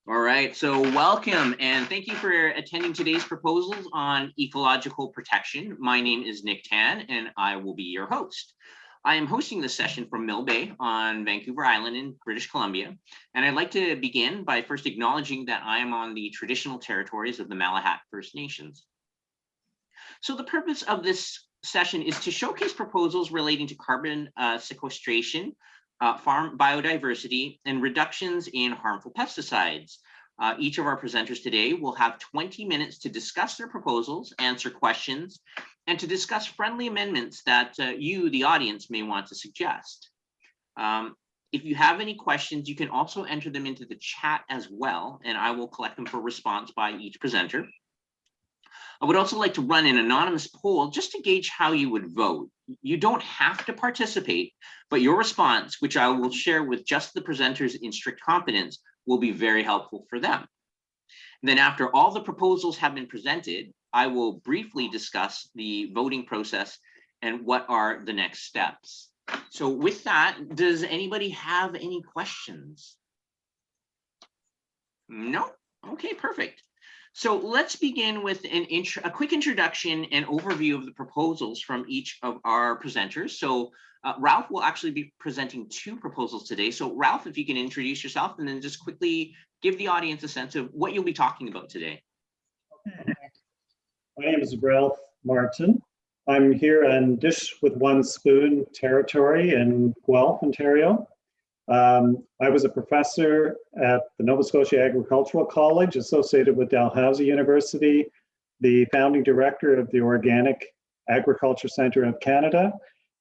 All right, so welcome and thank you for attending today's proposals on ecological protection. My name is Nick Tan and I will be your host. I am hosting this session from Mill Bay on Vancouver Island in British Columbia. And I'd like to begin by first acknowledging that I am on the traditional territories of the Malahat First Nations. So the purpose of this session is to showcase proposals relating to carbon sequestration, farm biodiversity, and reductions in harmful pesticides. Each of our presenters today will have 20 minutes to discuss their proposals, answer questions, and to discuss friendly amendments that you, the audience, may want to suggest. If you have any questions, you can also enter them into the chat as well, and I will collect them for response by each presenter. I would also like to run an anonymous poll just to gauge how you would vote. You don't have to participate, but your response, which I will share with just the presenters in strict confidence, will be very helpful for them. And then after all the proposals have been presented, I will briefly discuss the voting process and what are the next steps. So with that, does anybody have any questions? No? Okay, perfect. So let's begin with a quick introduction and overview of the proposals from each of our presenters. So Ralph will actually be presenting two proposals today. So Ralph, if you can introduce yourself and then just quickly give the audience a sense of what you'll be talking about today. Okay. My name is Ralph Martin. I'm here on Dish with One Spoon territory in Guelph, Ontario. I was a professor at the Nova Scotia Agricultural College associated with Dalhousie University, the founding director of the Organic Agriculture Centre of Canada,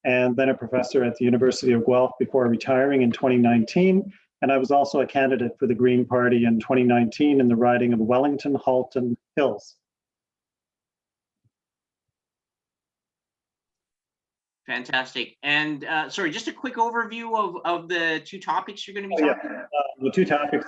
and then a professor at the University of Guelph before retiring in 2019. And I was also a candidate for the Green Party in 2019 in the riding of Wellington Halton Hills. Fantastic. And sorry, just a quick overview of the two topics you're going to be talking about. The two topics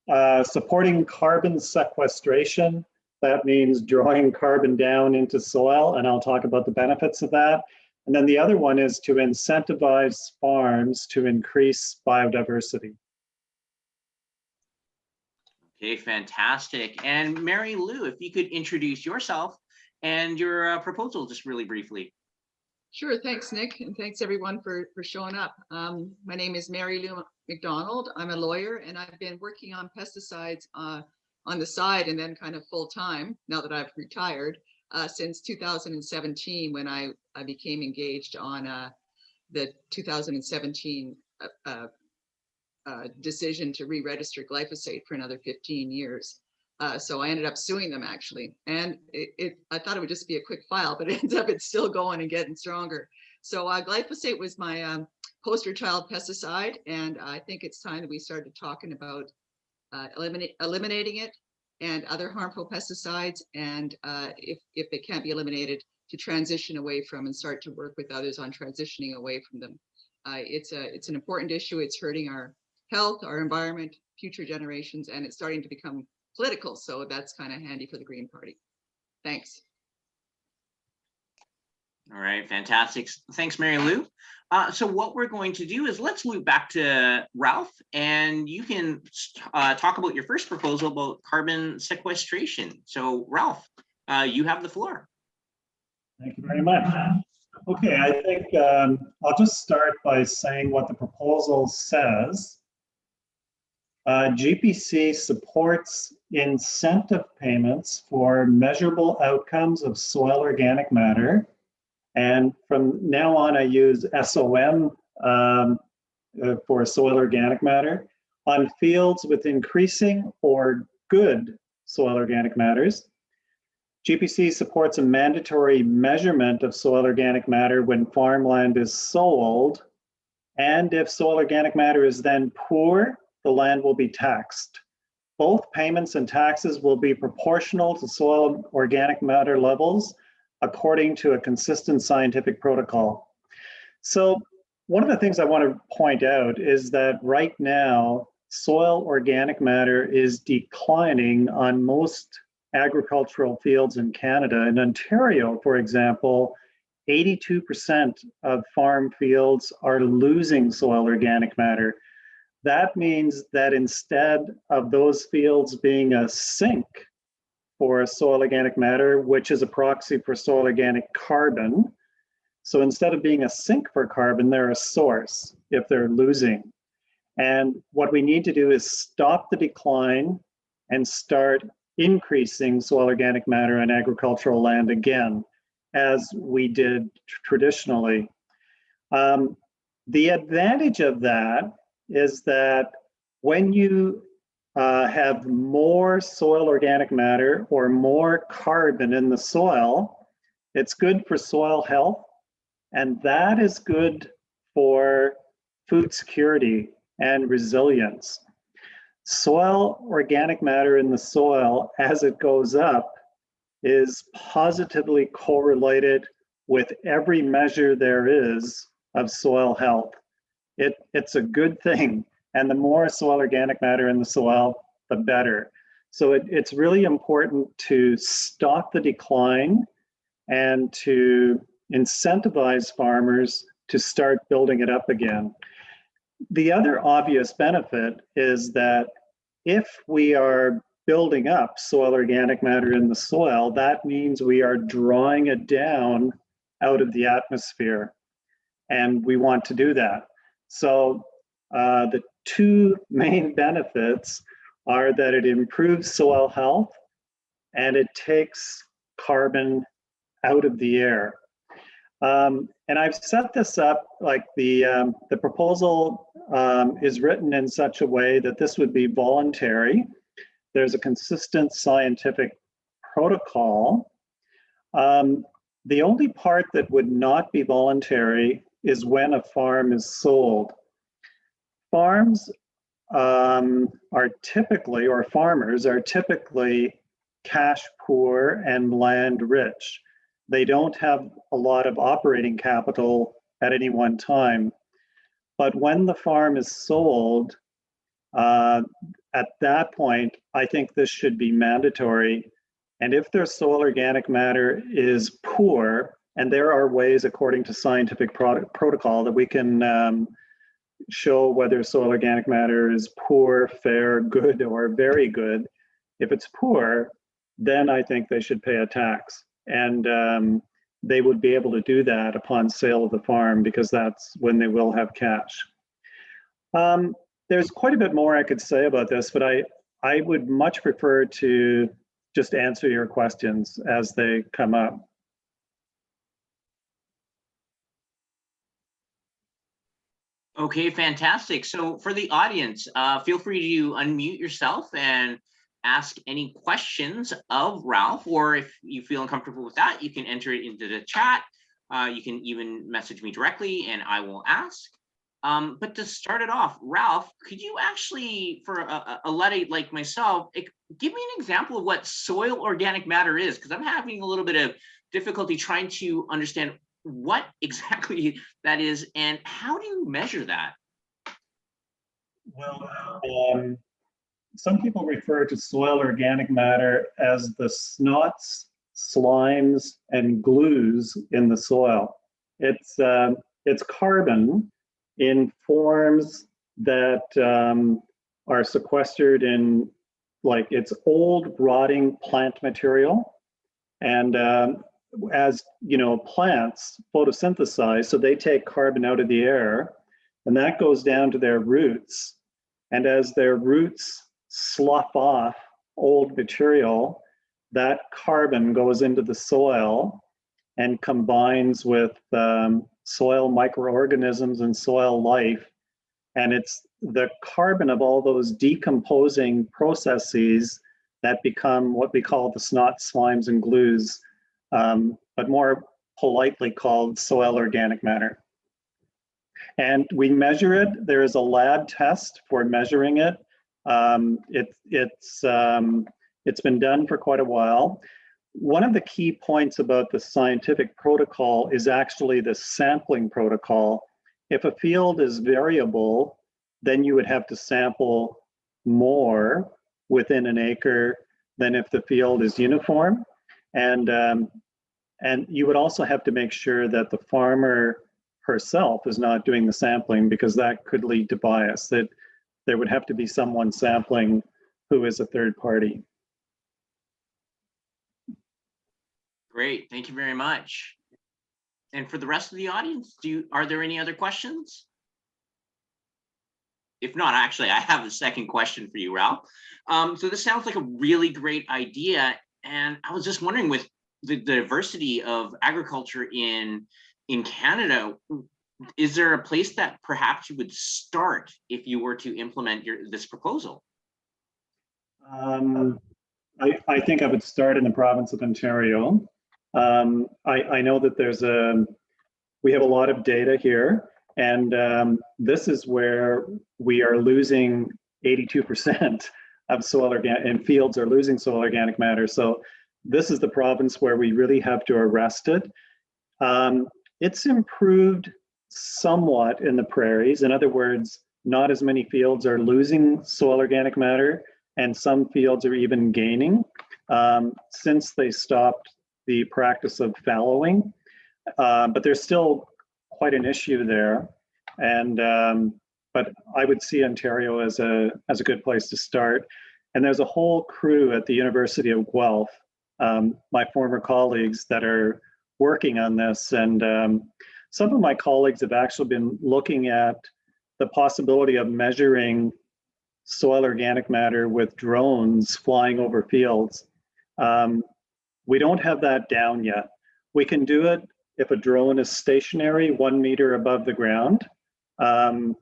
are supporting carbon sequestration. That means drawing carbon down into soil, and I'll talk about the benefits of that. And then the other one is to incentivize farms to increase biodiversity. Okay, fantastic. And Mary Lou, if you could introduce yourself and your proposal just really briefly. Sure, thanks, Nick, and thanks everyone for showing up. My name is Mary Lou McDonald. I'm a lawyer, and I've been working on pesticides on the side and then kind of full time now that I've retired since 2017 when I became engaged on the 2017 decision to re-register glyphosate for another 15 years. So I ended up suing them actually, and I thought it would just be a quick file, but it ends up it's still going and getting stronger. So glyphosate was my poster child pesticide, and I think it's time that we started talking about eliminating it and other harmful pesticides, and if they can't be eliminated, to transition away from and start to work with others on transitioning away from them. It's an important issue. It's hurting our health, our environment, future generations, and it's starting to become political, so that's kind of handy for the Green Party. Thanks. All right, fantastic. Thanks, Mary Lou. So what we're going to do is let's loop back to Ralph, and you can talk about your first proposal about carbon sequestration. So Ralph, you have the floor. Thank you very much. Okay, I think I'll just start by saying what the proposal says. GPC supports incentive payments for measurable outcomes of soil organic matter. And from now on, I use SOM for soil organic matter on fields with increasing or good soil organic matters. GPC supports a mandatory measurement of soil organic matter when farmland is sold. And if soil organic matter is then poor, the land will be taxed. Both payments and taxes will be proportional to soil organic matter levels according to a consistent scientific protocol. So one of the things I want to point out is that right now, soil organic matter is declining on most agricultural fields in Canada. In Ontario, for example, 82% of farm fields are losing soil organic matter. that means that instead of those fields being a sink for soil organic matter, which is a proxy for soil organic carbon, so instead of being a sink for carbon, they're a source if they're losing. And what we need to do is stop the decline and start increasing soil organic matter on agricultural land again, as we did traditionally. The advantage of that is that when you have more soil organic matter or more carbon in the soil, it's good for soil health, and that is good for food security and resilience. Soil organic matter in the soil, as it goes up, is positively correlated with every measure there is of soil health. It's a good thing. And the more soil organic matter in the soil, the better. So it's really important to stop the decline and to incentivize farmers to start building it up again. The other obvious benefit is that if we are building up soil organic matter in the soil, that means we are drawing it down out of the atmosphere. And we want to do that. So the two main benefits are that it improves soil health and it takes carbon out of the air. And I've set this up like the proposal is written in such a way that this would be voluntary. There's a consistent scientific protocol. The only part that would not be voluntary is when a farm is sold. Farms are typically, or farmers are typically cash poor and land rich. They don't have a lot of operating capital at any one time. But when the farm is sold, at that point, I think this should be mandatory. And if their soil organic matter is poor, and there are ways according to scientific protocol that we can show whether soil organic matter is poor, fair, good, or very good. If it's poor, then I think they should pay a tax. And they would be able to do that upon sale of the farm because that's when they will have cash. There's quite a bit more I could say about this, but I would much prefer to just answer your questions as they come up. Okay, fantastic. So for the audience, feel free to unmute yourself and ask any questions of Ralph, or if you feel uncomfortable with that, you can enter it into the chat. You can even message me directly and I will ask. But to start it off, Ralph, could you actually, for a Luddite like myself, give me an example of what soil organic matter is? Because I'm having a little bit of difficulty trying to understand what exactly that is and how do you measure that? Well, some people refer to soil organic matter as the snots, slimes, and glues in the soil. It's carbon in forms that are sequestered in, like, it's old rotting plant material. And as you know, plants photosynthesize, so they take carbon out of the air, and that goes down to their roots. And as their roots slough off old material, that carbon goes into the soil and combines with soil microorganisms and soil life. And it's the carbon of all those decomposing processes that become what we call the snots, slimes, and glues, but more politely called soil organic matter. And we measure it. There is a lab test for measuring it. It's been done for quite a while. One of the key points about the scientific protocol is actually the sampling protocol. If a field is variable, then you would have to sample more within an acre than if the field is uniform. And you would also have to make sure that the farmer herself is not doing the sampling, because that could lead to bias. That there would have to be someone sampling who is a third party. Great, thank you very much. And for the rest of the audience, are there any other questions? If not, actually, I have a second question for you, Ralph. So this sounds like a really great idea. And I was just wondering, with the diversity of agriculture in Canada, is there a place that perhaps you would start if you were to implement this proposal? I think I would start in the province of Ontario. I know that we have a lot of data here, and this is where we are losing 82% of soil organic, and fields are losing soil organic matter. So this is the province where we really have to arrest it. It's improved somewhat in the prairies. In other words, not as many fields are losing soil organic matter, and some fields are even gaining since they stopped the practice of fallowing. But there's still quite an issue there. And but I would see Ontario as a good place to start. And there's a whole crew at the University of Guelph, my former colleagues, that are working on this. And some of my colleagues have actually been looking at the possibility of measuring soil organic matter with drones flying over fields. We don't have that down yet. We can do it if a drone is stationary 1 meter above the ground, and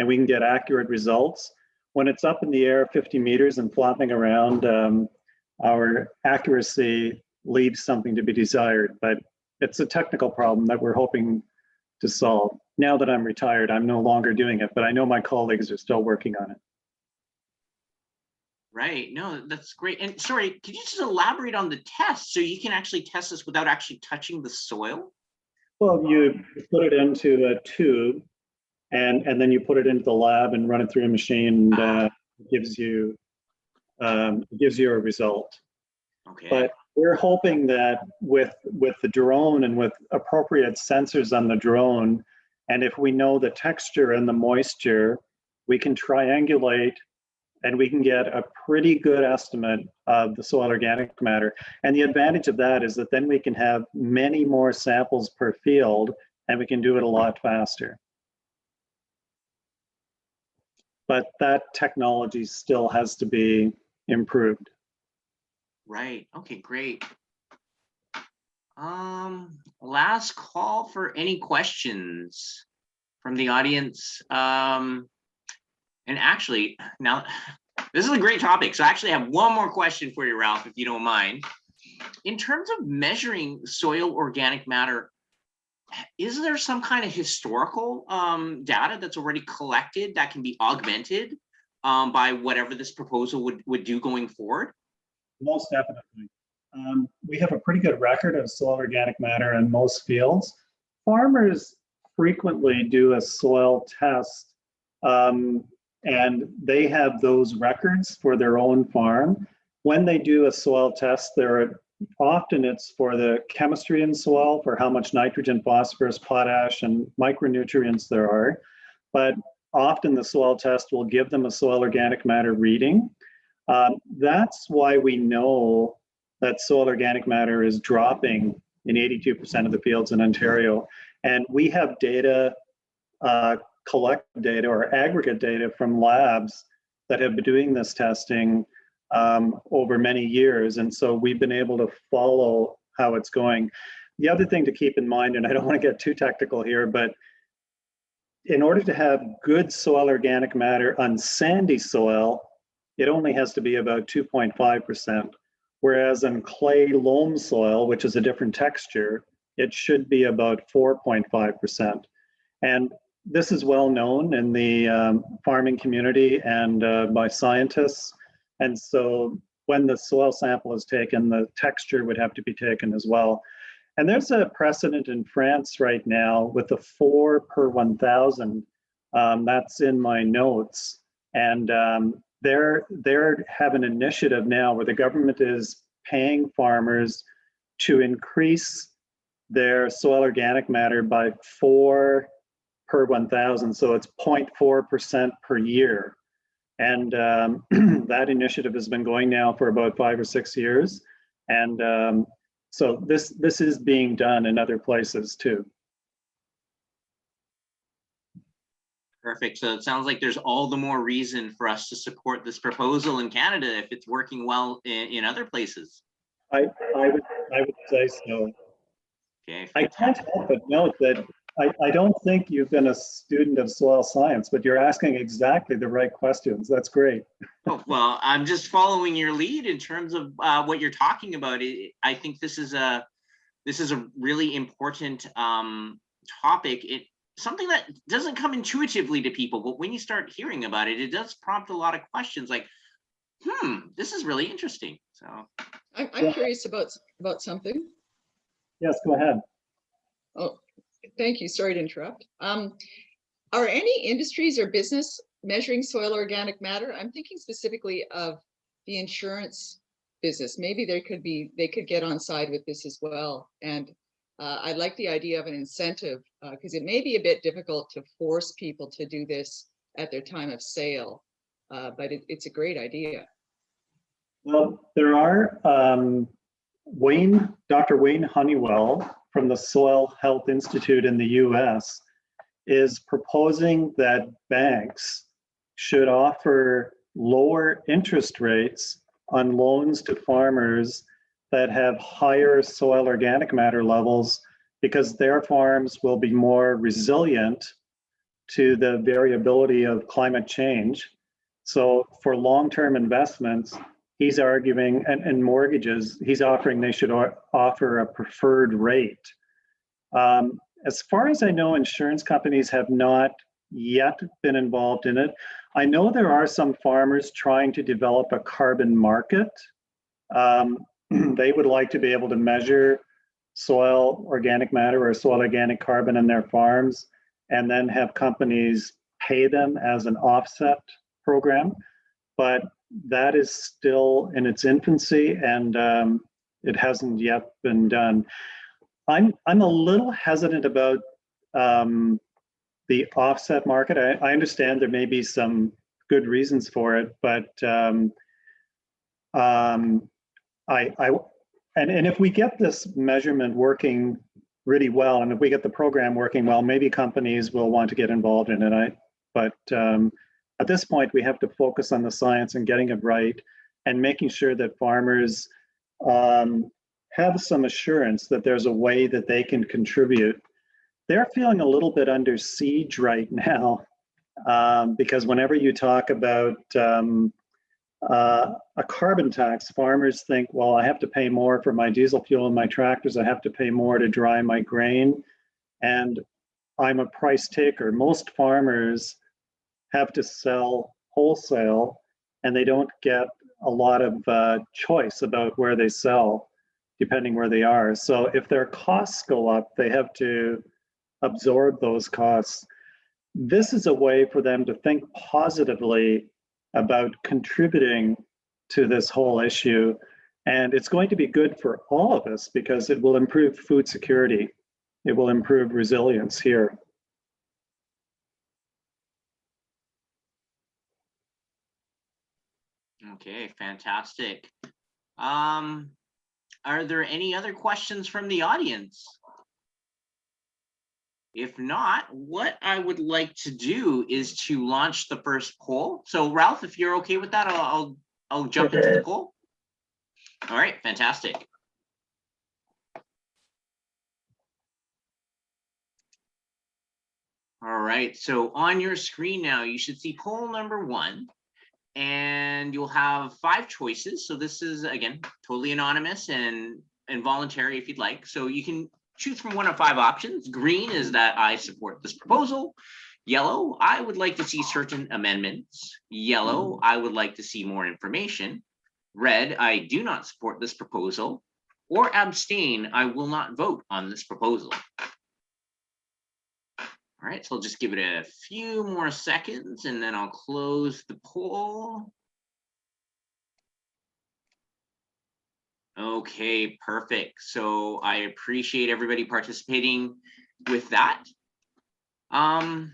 we can get accurate results. When it's up in the air 50 meters and flopping around, our accuracy leaves something to be desired, but it's a technical problem that we're hoping to solve. Now that I'm retired, I'm no longer doing it, but I know my colleagues are still working on it. Right, no, that's great. And sorry, could you just elaborate on the test so you can actually test this without actually touching the soil? Well, you put it into a tube, and then you put it into the lab and run it through a machine, and it gives you a result. Okay. But we're hoping that with the drone and with appropriate sensors on the drone, and if we know the texture and the moisture, we can triangulate and we can get a pretty good estimate of the soil organic matter. And the advantage of that is that then we can have many more samples per field, and we can do it a lot faster. But that technology still has to be improved. Right, okay, great. Last call for any questions from the audience. And actually, now, this is a great topic. So I actually have one more question for you, Ralph, if you don't mind. In terms of measuring soil organic matter, is there some kind of historical data that's already collected that can be augmented by whatever this proposal would do going forward? Most definitely. We have a pretty good record of soil organic matter in most fields. Farmers frequently do a soil test, and they have those records for their own farm. When they do a soil test, often it's for the chemistry in soil, for how much nitrogen, phosphorus, potash, and micronutrients there are. But often the soil test will give them a soil organic matter reading. That's why we know that soil organic matter is dropping in 82% of the fields in Ontario. And we have data, collective data or aggregate data from labs that have been doing this testing over many years. And so we've been able to follow how it's going. The other thing to keep in mind, and I don't want to get too technical here, but in order to have good soil organic matter on sandy soil, it only has to be about 2.5%. Whereas in clay loam soil, which is a different texture, it should be about 4.5%. And this is well known in the farming community and by scientists. And so when the soil sample is taken, the texture would have to be taken as well. And there's a precedent in France right now with the 4 per 1,000. That's in my notes. And they have an initiative now where the government is paying farmers to increase their soil organic matter by 4 per 1,000. So it's 0.4% per year. And that initiative has been going now for about 5 or 6 years. And so this is being done in other places too. Perfect. So it sounds like there's all the more reason for us to support this proposal in Canada if it's working well in other places. I would say so. Okay. I can't help but note that I don't think you've been a student of soil science, but you're asking exactly the right questions. That's great. Oh, well, I'm just following your lead in terms of what you're talking about. I think this is a really important topic. Something that doesn't come intuitively to people, but when you start hearing about it, it does prompt a lot of questions like, this is really interesting. So I'm curious about something. Yes, go ahead. Oh, thank you. Sorry to interrupt. Are any industries or business measuring soil organic matter? I'm thinking specifically of the insurance business. Maybe they could get on side with this as well. And I like the idea of an incentive because it may be a bit difficult to force people to do this at their time of sale, but it's a great idea. Well, there are Dr. Wayne Honeywell from the Soil Health Institute in the US is proposing that banks should offer lower interest rates on loans to farmers that have higher soil organic matter levels because their farms will be more resilient to the variability of climate change. So for long-term investments, he's arguing, and mortgages, he's offering they should offer a preferred rate. As far as I know, insurance companies have not yet been involved in it. I know there are some farmers trying to develop a carbon market. They would like to be able to measure soil organic matter or soil organic carbon in their farms and then have companies pay them as an offset program. But that is still in its infancy and it hasn't yet been done. I'm a little hesitant about the offset market. I understand there may be some good reasons for it, but and if we get this measurement working really well, and if we get the program working well, maybe companies will want to get involved in it. But at this point, we have to focus on the science and getting it right and making sure that farmers have some assurance that there's a way that they can contribute. They're feeling a little bit under siege right now because whenever you talk about a carbon tax, farmers think, well, I have to pay more for my diesel fuel in my tractors. I have to pay more to dry my grain. And I'm a price taker. Most farmers have to sell wholesale and they don't get a lot of choice about where they sell, depending where they are. So if their costs go up, they have to absorb those costs. This is a way for them to think positively about contributing to this whole issue. And it's going to be good for all of us because it will improve food security. It will improve resilience here. Okay, fantastic. Are there any other questions from the audience? If not, what I would like to do is to launch the first poll. So Ralph, if you're okay with that, I'll jump into the poll. All right, fantastic. All right, so on your screen now, you should see poll number 1. And you'll have 5 choices. So this is, again, totally anonymous and voluntary if you'd like. So you can choose from one of 5 options. Green is that I support this proposal. Yellow, I would like to see certain amendments. Yellow, I would like to see more information. Red, I do not support this proposal. Or abstain, I will not vote on this proposal. All right, so I'll just give it a few more seconds and then I'll close the poll. Okay, perfect. So I appreciate everybody participating with that. And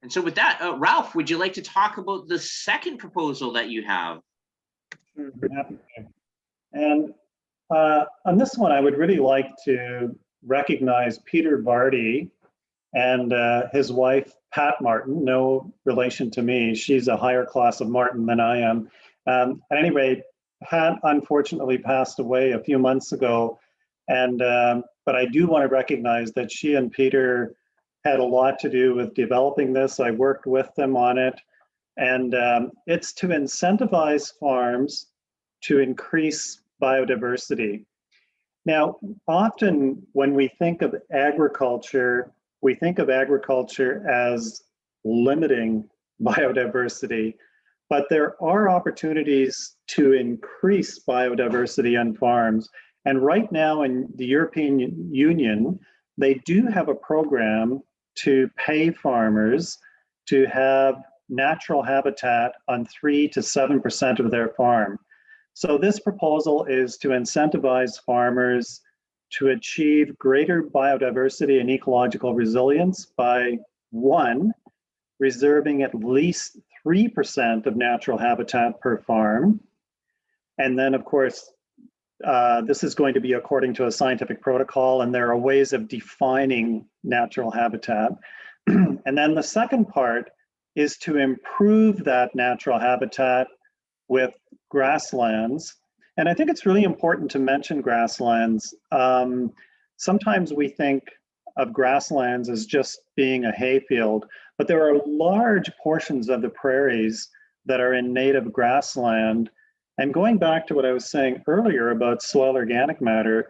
And so with that, Ralph, would you like to talk about the second proposal that you have? Sure, happy to. And on this one, I would really like to recognize Peter Varty and his wife, Pat Martin, no relation to me. She's a higher class of Martin than I am. At any rate, Pat unfortunately passed away a few months ago. And but I do want to recognize that she and Peter had a lot to do with developing this. I worked with them on it. And it's to incentivize farms to increase biodiversity. Now, often when we think of agriculture as limiting biodiversity, but there are opportunities to increase biodiversity on farms. And right now in the European Union, they do have a program to pay farmers to have natural habitat on 3 to 7% of their farm. So this proposal is to incentivize farmers to achieve greater biodiversity and ecological resilience by, one, reserving at least 3% of natural habitat per farm. And then, of course, this is going to be according to a scientific protocol, and there are ways of defining natural habitat. And then the second part is to improve that natural habitat with grasslands. And I think it's really important to mention grasslands. Sometimes we think of grasslands as just being a hayfield, but there are large portions of the prairies that are in native grassland. And going back to what I was saying earlier about soil organic matter,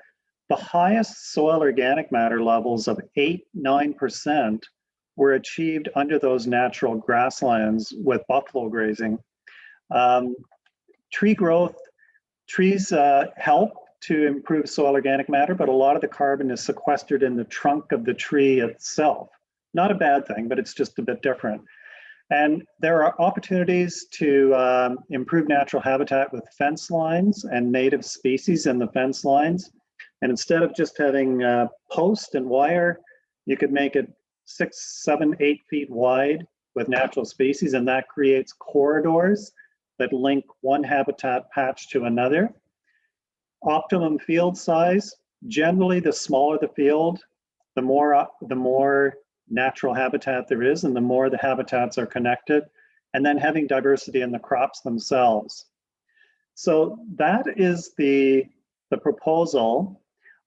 the highest soil organic matter levels of 8–9% were achieved under those natural grasslands with buffalo grazing. Tree growth, trees help to improve soil organic matter, but a lot of the carbon is sequestered in the trunk of the tree itself. Not a bad thing, but it's just a bit different. And there are opportunities to improve natural habitat with fence lines and native species in the fence lines. And instead of just having post and wire, you could make it 6, 7, 8 feet wide with natural species, and that creates corridors that link one habitat patch to another. Optimum field size, generally the smaller the field, the more natural habitat there is, and the more the habitats are connected, and then having diversity in the crops themselves. So that is the proposal.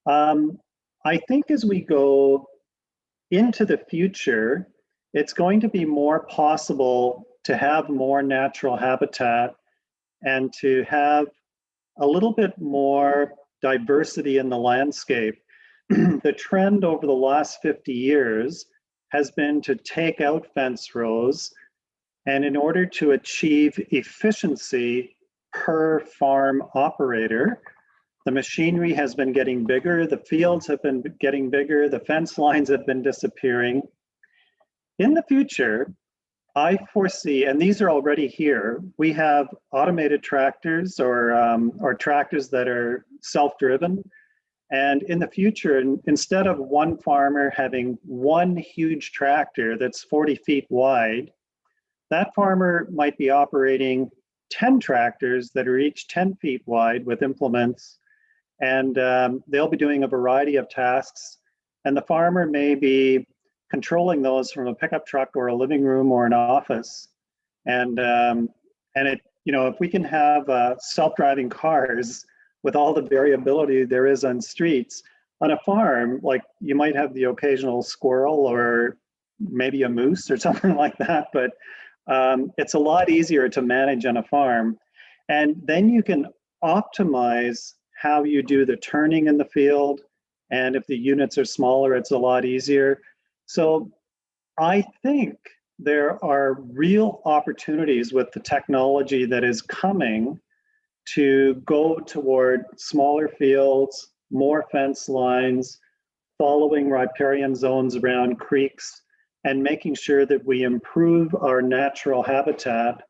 I think as we go into the future, it's going to be more possible to have more natural habitat and to have a little bit more diversity in the landscape. The trend over the last 50 years has been to take out fence rows, and in order to achieve efficiency per farm operator, the machinery has been getting bigger, the fields have been getting bigger, the fence lines have been disappearing. In the future, I foresee, and these are already here, we have automated tractors or tractors that are self-driven. And in the future, instead of one farmer having one huge tractor that's 40 feet wide, that farmer might be operating 10 tractors that are each 10 feet wide with implements. And they'll be doing a variety of tasks. And the farmer may be controlling those from a pickup truck or a living room or an office. And it, you know, if we can have self-driving cars with all the variability there is on streets, on a farm, like you might have the occasional squirrel or maybe a moose or something like that, but it's a lot easier to manage on a farm. And then you can optimize how you do the turning in the field. And if the units are smaller, it's a lot easier. So I think there are real opportunities with the technology that is coming to go toward smaller fields, more fence lines, following riparian zones around creeks, and making sure that we improve our natural habitat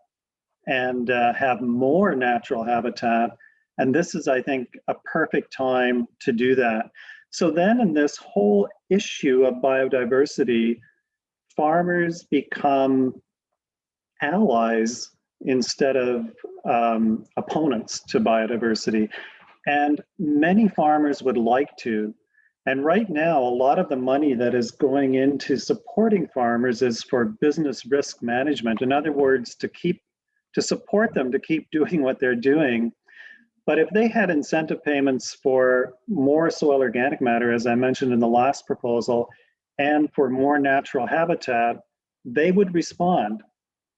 and have more natural habitat. And this is, I think, a perfect time to do that. So then in this whole issue of biodiversity, farmers become allies instead of opponents to biodiversity. And many farmers would like to. And right now, a lot of the money that is going into supporting farmers is for business risk management. In other words, to support them to keep doing what they're doing. But if they had incentive payments for more soil organic matter, as I mentioned in the last proposal, and for more natural habitat, they would respond.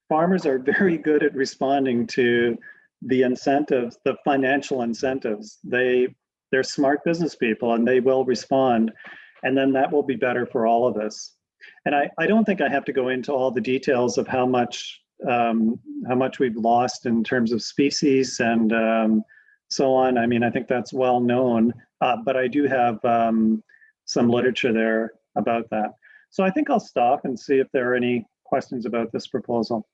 Farmers are very good at responding to the incentives, the financial incentives. They're smart business people and they will respond. And then that will be better for all of us. And I don't think I have to go into all the details of how much we've lost in terms of species and so on. I mean, I think that's well known, but I do have some literature there about that. So I think I'll stop and see if there are any questions about this proposal.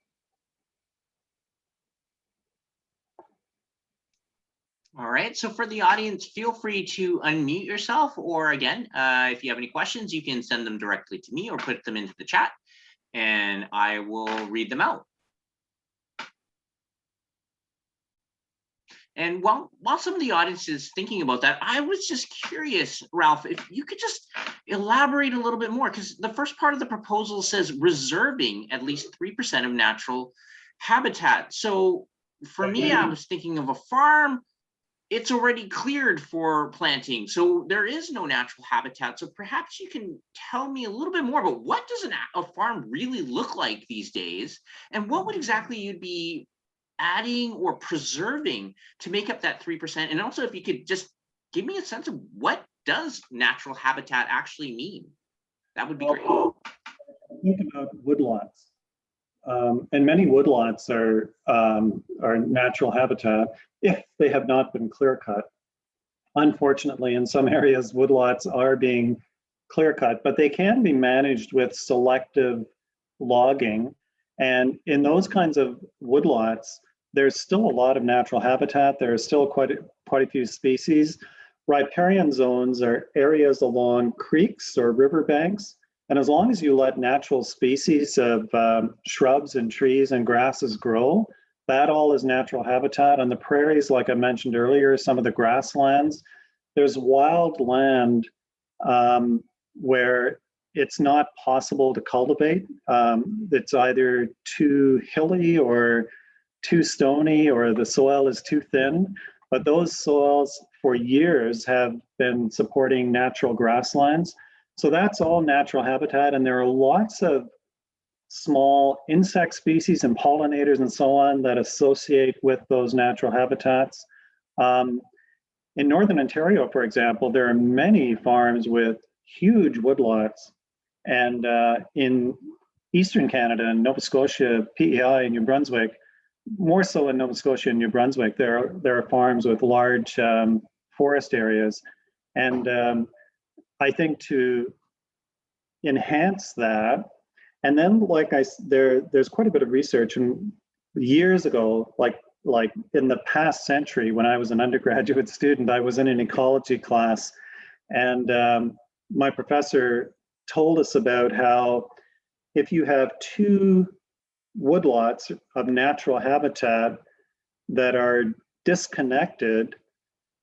All right, so for the audience, feel free to unmute yourself, or again, if you have any questions, you can send them directly to me or put them into the chat and I will read them out. And while some of the audience is thinking about that, I was just curious, Ralph, if you could just elaborate a little bit more, because the first part of the proposal says reserving at least 3% of natural habitat. So for me, I was thinking of a farm. It's already cleared for planting, so there is no natural habitat. So perhaps you can tell me a little bit more about what does a farm really look like these days, and what would exactly you'd be adding or preserving to make up that 3%? And also if you could just give me a sense of what does natural habitat actually mean, that would be great. Think about woodlots. And many woodlots are natural habitat if they have not been clear cut. Unfortunately, in some areas, woodlots are being clear cut, but they can be managed with selective logging. And in those kinds of woodlots, there's still a lot of natural habitat. There are still quite a few species. Riparian zones are areas along creeks or riverbanks. And as long as you let natural species of shrubs and trees and grasses grow, that all is natural habitat. On the prairies, like I mentioned earlier, some of the grasslands, there's wild land where it's not possible to cultivate. It's either too hilly or too stony, or the soil is too thin. But those soils for years have been supporting natural grasslands. So that's all natural habitat, and there are lots of small insect species and pollinators and so on that associate with those natural habitats. In Northern Ontario, for example, there are many farms with huge woodlots, and in Eastern Canada and Nova Scotia, PEI and New Brunswick, more so in Nova Scotia and New Brunswick, there are farms with large forest areas. And I think to enhance that, and then there's quite a bit of research, and years ago, like in the past century, when I was an undergraduate student, I was in an ecology class, and my professor told us about how if you have two woodlots of natural habitat that are disconnected,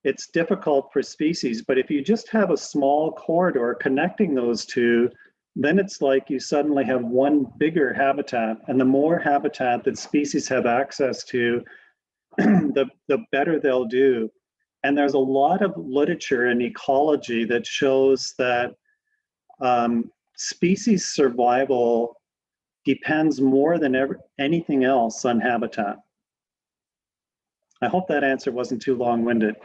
it's difficult for species. But if you just have a small corridor connecting those two, then it's like you suddenly have one bigger habitat. And the more habitat that species have access to, the better they'll do. And there's a lot of literature in ecology that shows that species survival depends more than anything else on habitat. I hope that answer wasn't too long-winded.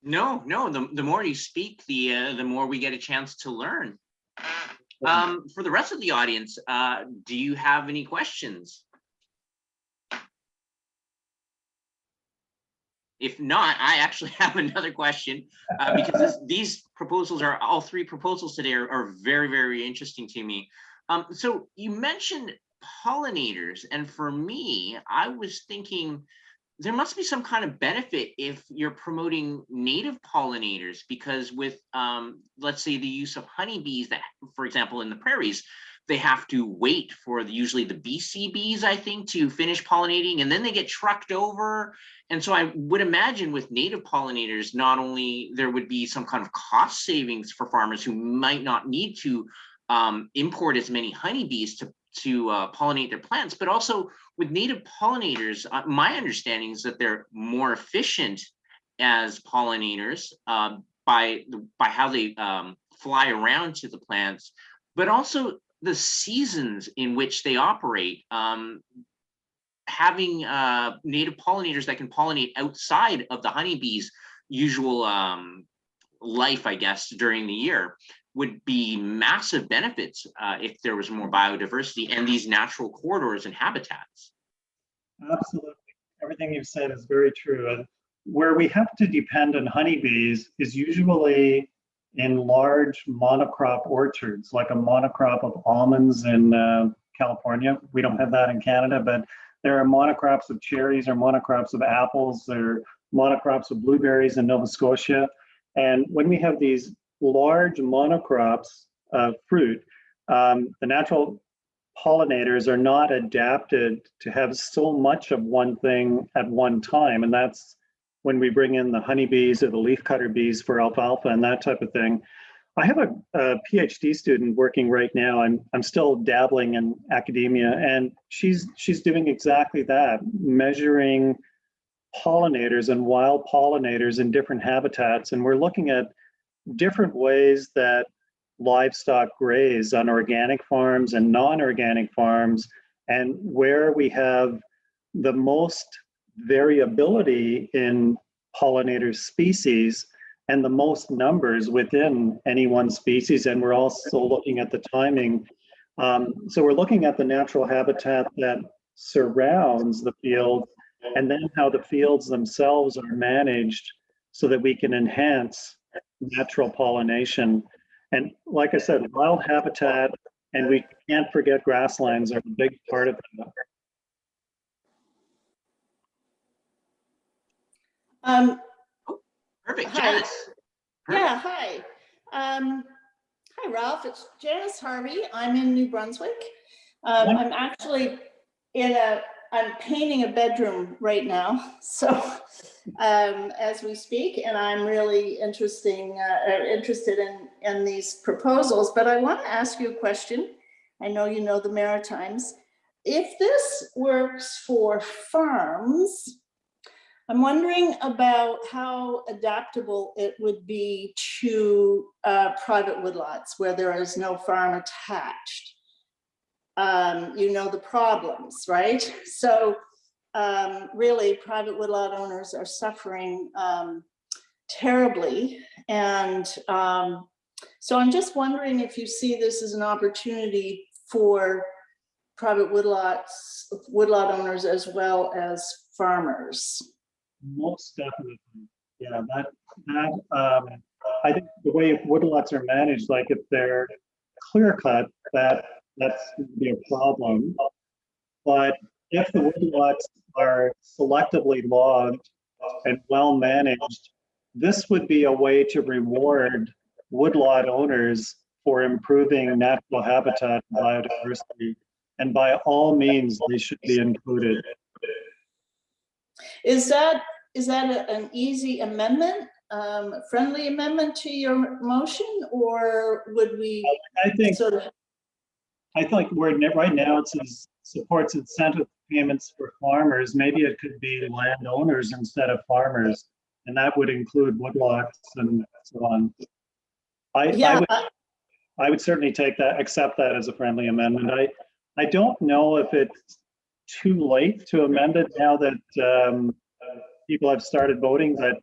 No, the more you speak, the more we get a chance to learn. For the rest of the audience, do you have any questions? If not, I actually have another question, because these proposals are, all three proposals today are very, very interesting to me. So you mentioned pollinators, and for me, I was thinking there must be some kind of benefit if you're promoting native pollinators, because with let's say the use of honeybees, that, for example, in the prairies, they have to wait for usually the BCBs, I think, to finish pollinating, and then they get trucked over. And so I would imagine with native pollinators, not only there would be some kind of cost savings for farmers who might not need to import as many honeybees to pollinate their plants, but also with native pollinators, my understanding is that they're more efficient as pollinators by how they fly around to the plants, but also the seasons in which they operate. Having native pollinators that can pollinate outside of the honeybees' usual life, I guess, during the year would be massive benefits if there was more biodiversity and these natural corridors and habitats. Absolutely. Everything you've said is very true. And where we have to depend on honeybees is usually in large monocrop orchards, like a monocrop of almonds in California. We don't have that in Canada, but there are monocrops of cherries or monocrops of apples. There are monocrops of blueberries in Nova Scotia. And when we have these large monocrops of fruit, the natural pollinators are not adapted to have so much of one thing at one time. And that's when we bring in the honeybees or the leafcutter bees for alfalfa and that type of thing. I have a PhD student working right now. I'm still dabbling in academia, and she's doing exactly that, measuring pollinators and wild pollinators in different habitats. And we're looking at different ways that livestock graze on organic farms and non-organic farms, and where we have the most variability in pollinator species and the most numbers within any one species. And we're also looking at the timing. So we're looking at the natural habitat that surrounds the field, and then how the fields themselves are managed so that we can enhance natural pollination. And like I said, wild habitat, and we can't forget grasslands, are a big part of that. Perfect, Hi. Janice. Yeah, hi. Hi, Ralph. It's Janice Harvey. I'm in New Brunswick. I'm actually I'm painting a bedroom right now, so as we speak, and I'm really interested in these proposals. But I want to ask you a question. I know you know the Maritimes. If this works for farms, I'm wondering about how adaptable it would be to private woodlots where there is no farm attached. You know the problems, right? So really, private woodlot owners are suffering terribly. And so I'm just wondering if you see this as an opportunity for private woodlot owners as well as farmers. Most definitely. Yeah, I think the way woodlots are managed, like if they're clear cut, that's going to be a problem. But if the woodlots are selectively logged and well managed, this would be a way to reward woodlot owners for improving natural habitat and biodiversity. And by all means, they should be included. Is that an easy amendment, friendly amendment to your motion, or would we? I think sort of? I think right now it says supports incentive payments for farmers. Maybe it could be landowners instead of farmers, and that would include woodlots and so on. I would certainly accept that as a friendly amendment. I don't know if it's too late to amend it now that people have started voting, but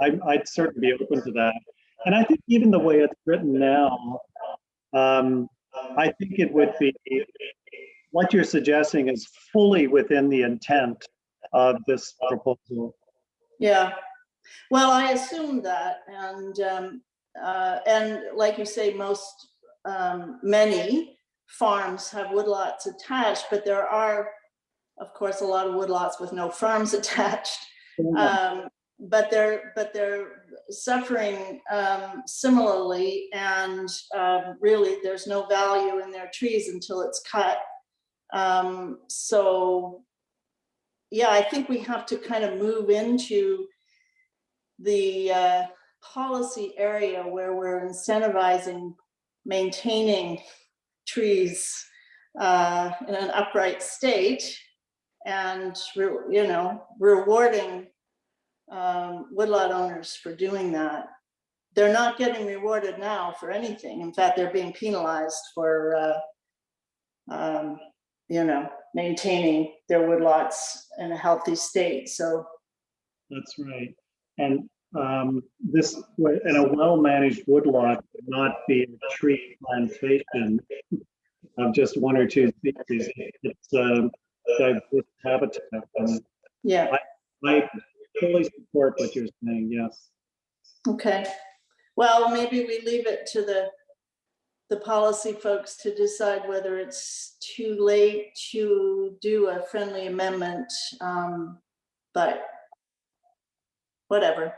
I'd certainly be open to that. And I think even the way it's written now, I think it would be, what you're suggesting is fully within the intent of this proposal. Yeah, well, I assume that, and like you say, many farms have woodlots attached, but there are, of course, a lot of woodlots with no farms attached. but they're suffering similarly, and really there's no value in their trees until it's cut. So yeah, I think we have to kind of move into the policy area where we're incentivizing maintaining trees in an upright state, and rewarding woodlot owners for doing that. They're not getting rewarded now for anything. In fact, they're being penalized for maintaining their woodlots in a healthy state. So That's right. And this, in a well-managed woodlot, would not be a tree plantation of just one or two species. It's diverse habitat. And yeah, I fully support what you're saying, yes. okay. Well, maybe we leave it to the policy folks to decide whether it's too late to do a friendly amendment, but whatever.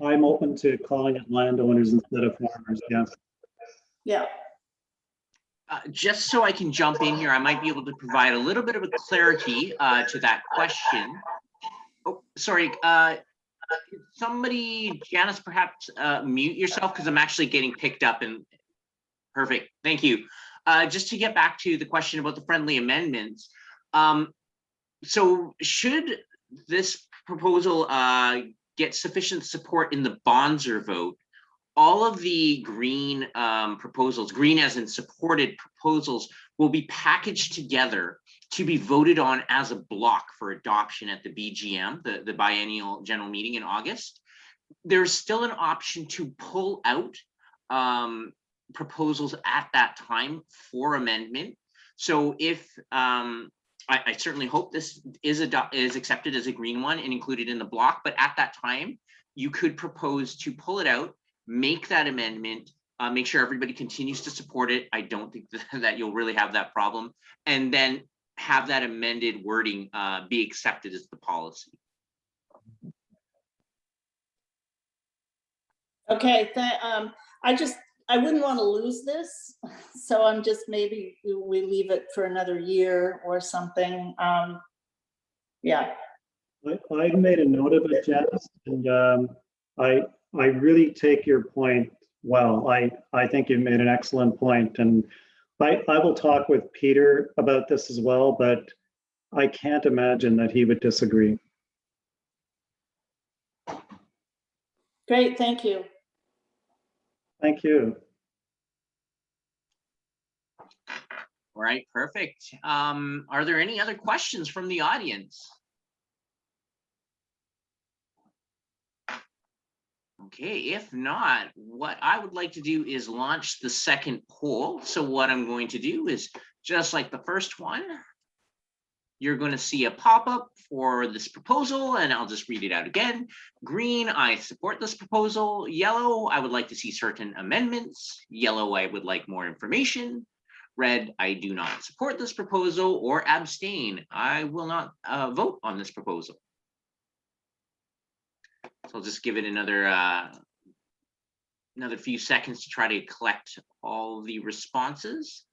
I'm open to calling it landowners instead of farmers, yes. Yeah. Just so I can jump in here, I might be able to provide a little bit of a clarity to that question. Oh, sorry. Somebody, Janice, perhaps mute yourself, because I'm actually getting picked up. And perfect. Thank you. Just to get back to the question about the friendly amendments. So should this proposal get sufficient support in the Bonsor vote, all of the green proposals, green as in supported proposals, will be packaged together to be voted on as a block for adoption at the BGM, the Biennial General Meeting in August. There's still an option to pull out proposals at that time for amendment. So if I certainly hope this is accepted as a green one and included in the block, but at that time, you could propose to pull it out, make that amendment, make sure everybody continues to support it. I don't think that you'll really have that problem. And then have that amended wording be accepted as the policy. Okay, I wouldn't want to lose this, so I'm just, maybe we leave it for another year or something. Yeah. I made a note of it, Janice, and I really take your point well. I think you've made an excellent point, and I will talk with Peter about this as well, but I can't imagine that he would disagree. Great, thank you. Thank you. All right, perfect. Are there any other questions from the audience? Okay, if not, what I would like to do is launch the second poll. So what I'm going to do is, just like the first one, you're going to see a pop-up for this proposal, and I'll just read it out again. Green, I support this proposal. Yellow, I would like to see certain amendments. Yellow, I would like more information. Red, I do not support this proposal, or abstain. I will not vote on this proposal. So I'll just give it another few seconds to try to collect all the responses.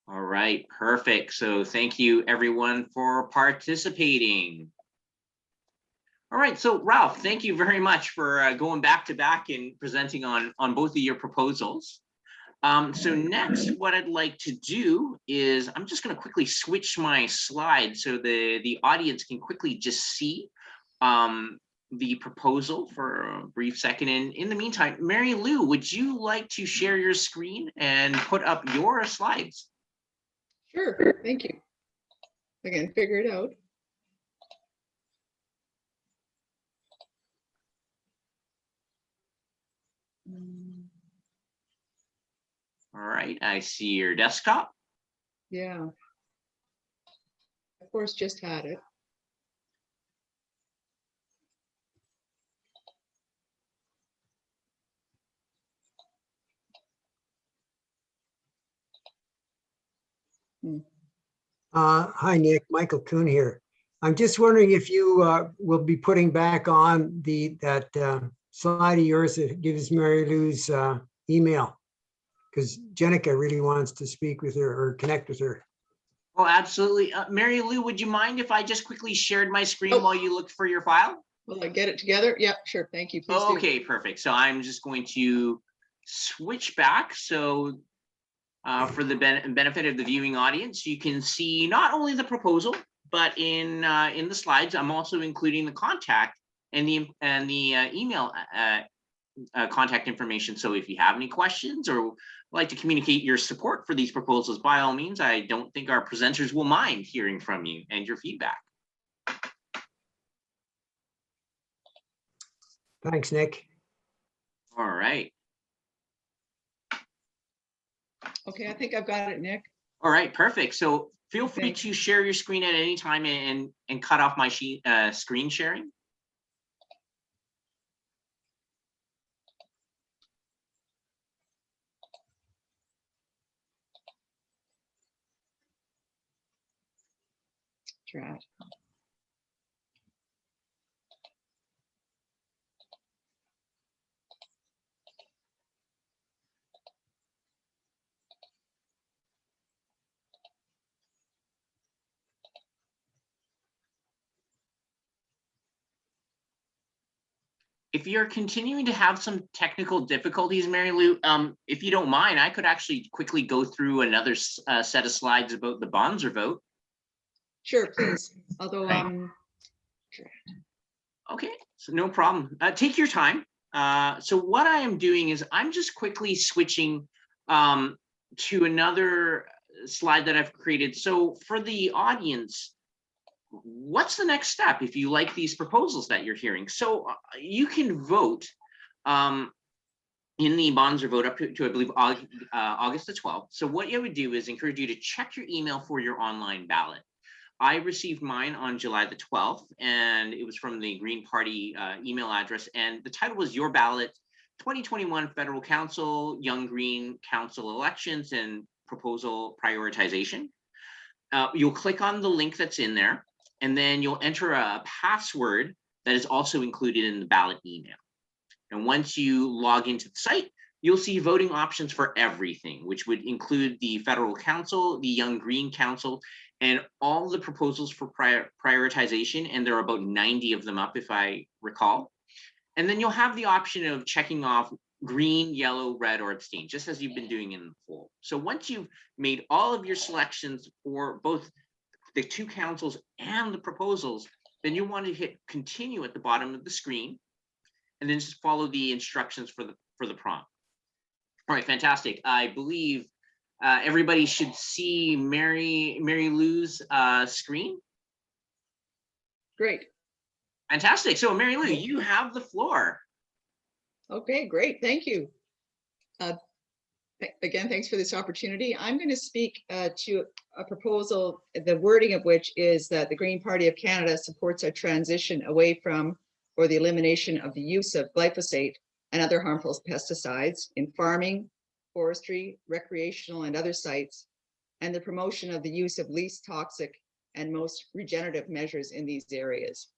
All right, perfect. So thank you everyone for participating. All right, so Ralph, thank you very much for going back to back and presenting on both of your proposals. So next, what I'd like to do is I'm just going to quickly switch my slide so the audience can quickly just see the proposal for a brief second. And in the meantime, Mary Lou, would you like to share your screen and put up your slides? Sure, thank you. I can figure it out. All right, I see your desktop. Yeah. Of course, just had it. Hi, Nick. Michael Kuhn here. I'm just wondering if you will be putting back on that slide of yours that gives Mary Lou's email, because Jenica really wants to speak with her or connect with her. Oh, absolutely. Mary Lou, would you mind if I just quickly shared my screen Oh. while you looked for your file? Will I get it together? Yeah, sure. Thank you. Please do. Okay, perfect. So I'm just going to switch back. So for the benefit of the viewing audience, you can see not only the proposal, but in the slides, I'm also including the contact and the email contact information. So if you have any questions or like to communicate your support for these proposals, by all means, I don't think our presenters will mind hearing from you and your feedback. Thanks, Nick. All right. Okay, I think I've got it, Nick. All right, perfect. So feel free Thanks. to share your screen at any time and cut off my screen sharing. Try. If you're continuing to have some technical difficulties, Mary Lou, if you don't mind, I could actually quickly go through another set of slides about the Bonsor vote. Sure, please. Although, Okay, so no problem. Take your time. So what I am doing is I'm just quickly switching to another slide that I've created. So for the audience, what's the next step if you like these proposals that you're hearing? So you can vote in the Bonsor vote up to I believe August the 12th. So what you would do is encourage you to check your email for your online ballot. I received mine on July the 12th, and it was from the Green Party email address, and the title was Your Ballot 2021 Federal Council, Young Green Council Elections and Proposal Prioritization. You'll click on the link that's in there, and then you'll enter a password that is also included in the ballot email. And once you log into the site, you'll see voting options for everything, which would include the Federal Council, the Young Green Council, and all the proposals for prioritization. And there are about 90 of them up, if I recall. And then you'll have the option of checking off green, yellow, red, or abstain, just as you've been doing in the poll. So once you've made all of your selections for both the two councils and the proposals, then you want to hit continue at the bottom of the screen, and then just follow the instructions for the prompt. All right, fantastic. I believe everybody should see Mary Lou's screen. great. Fantastic. So Mary Lou, you have the floor. Okay, great. Thank you. Again, thanks for this opportunity. I'm going to speak to a proposal, the wording of which is that the Green Party of Canada supports a transition away from or the elimination of the use of glyphosate and other harmful pesticides in farming, forestry, recreational, and other sites, and the promotion of the use of least toxic and most regenerative measures in these areas.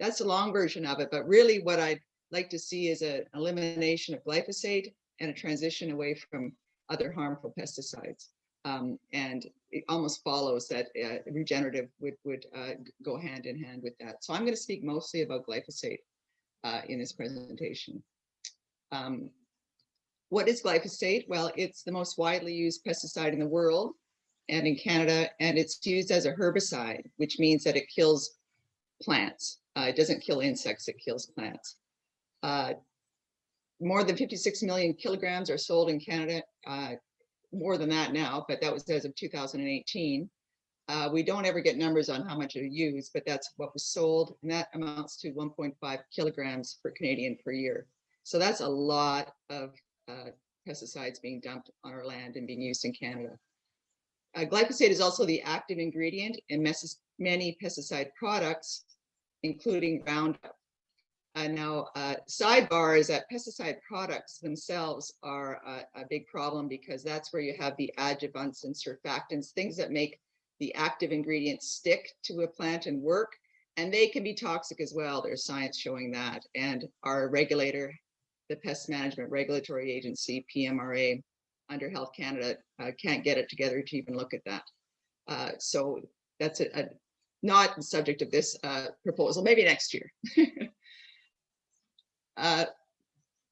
That's the long version of it, but really what I'd like to see is an elimination of glyphosate and a transition away from other harmful pesticides. And it almost follows that regenerative would go hand in hand with that. So I'm going to speak mostly about glyphosate in this presentation. What is glyphosate? Well, it's the most widely used pesticide in the world and in Canada, and it's used as a herbicide, which means that it kills plants. It doesn't kill insects, it kills plants. More than 56 million kilograms are sold in Canada, more than that now, but that was as of 2018. We don't ever get numbers on how much are used, but that's what was sold, and that amounts to 1.5 kilograms per Canadian per year. So that's a lot of pesticides being dumped on our land and being used in Canada. Glyphosate is also the active ingredient in many pesticide products, including Roundup. Now, sidebar is that pesticide products themselves are a big problem because that's where you have the adjuvants and surfactants, things that make the active ingredients stick to a plant and work, and they can be toxic as well. There's science showing that. And our regulator, the Pest Management Regulatory Agency, PMRA, under Health Canada, can't get it together to even look at that. So that's not the subject of this proposal, maybe next year.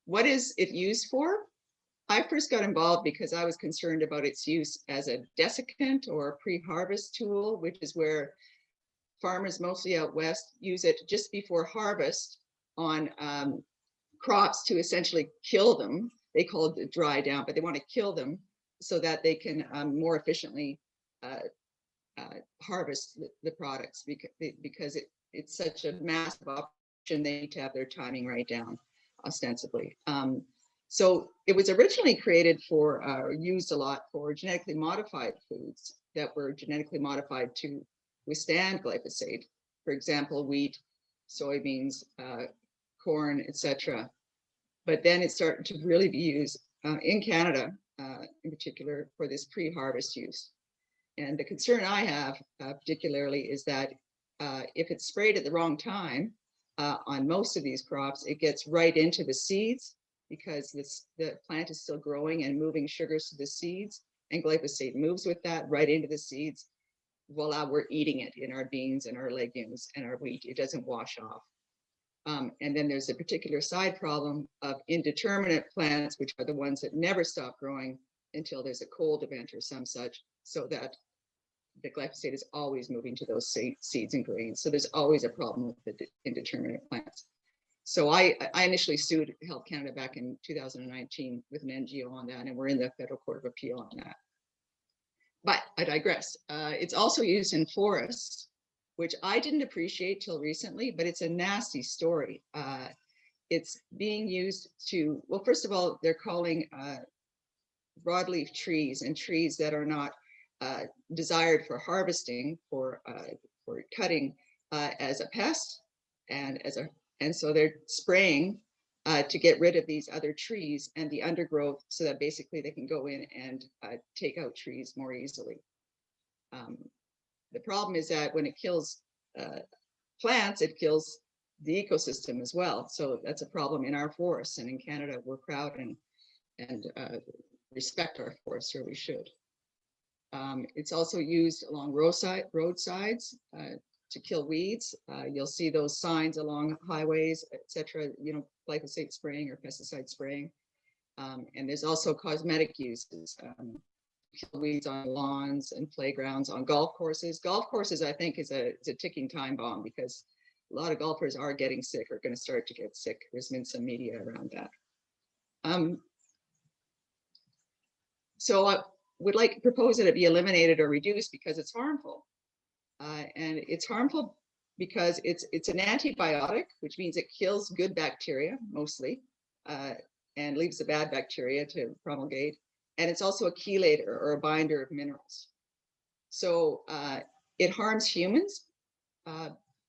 What is it used for? I first got involved because I was concerned about its use as a desiccant or a pre-harvest tool, which is where farmers mostly out west use it just before harvest on crops to essentially kill them. They call it dry down, but they want to kill them so that they can more efficiently harvest the products because it's such a massive operation. They need to have their timing right down, ostensibly. So it was originally created for, used a lot for genetically modified foods that were genetically modified to withstand glyphosate. For example, wheat, soybeans, corn, etc. But then it started to really be used in Canada, in particular, for this pre-harvest use. And the concern I have particularly is that if it's sprayed at the wrong time on most of these crops, it gets right into the seeds because the plant is still growing and moving sugars to the seeds, and glyphosate moves with that right into the seeds. Voila, we're eating it in our beans and our legumes and our wheat. It doesn't wash off. And then there's a particular side problem of indeterminate plants, which are the ones that never stop growing until there's a cold event or some such, so that the glyphosate is always moving to those seeds and grains. So there's always a problem with the indeterminate plants. So I initially sued Health Canada back in 2019 with an NGO on that, and we're in the Federal Court of Appeal on that. But I digress. It's also used in forests, which I didn't appreciate till recently, but it's a nasty story. It's being used to, well, first of all, they're calling broadleaf trees and trees that are not desired for harvesting, for cutting, as a pest, and so they're spraying to get rid of these other trees and the undergrowth, so that basically they can go in and take out trees more easily. The problem is that when it kills plants, it kills the ecosystem as well. So that's a problem in our forests, and in Canada, we're proud and respect our forests, or we should. It's also used along roadsides to kill weeds. You'll see those signs along highways, etc. Glyphosate spraying or pesticide spraying. And there's also cosmetic uses. Kill weeds on lawns and playgrounds, on golf courses. Golf courses, I think, is a ticking time bomb, because a lot of golfers are getting sick, or going to start to get sick. There's been some media around that. So I would like to propose that it be eliminated or reduced because it's harmful. And it's harmful because it's an antibiotic, which means it kills good bacteria mostly, and leaves the bad bacteria to promulgate. And it's also a chelator, or a binder of minerals. So it harms humans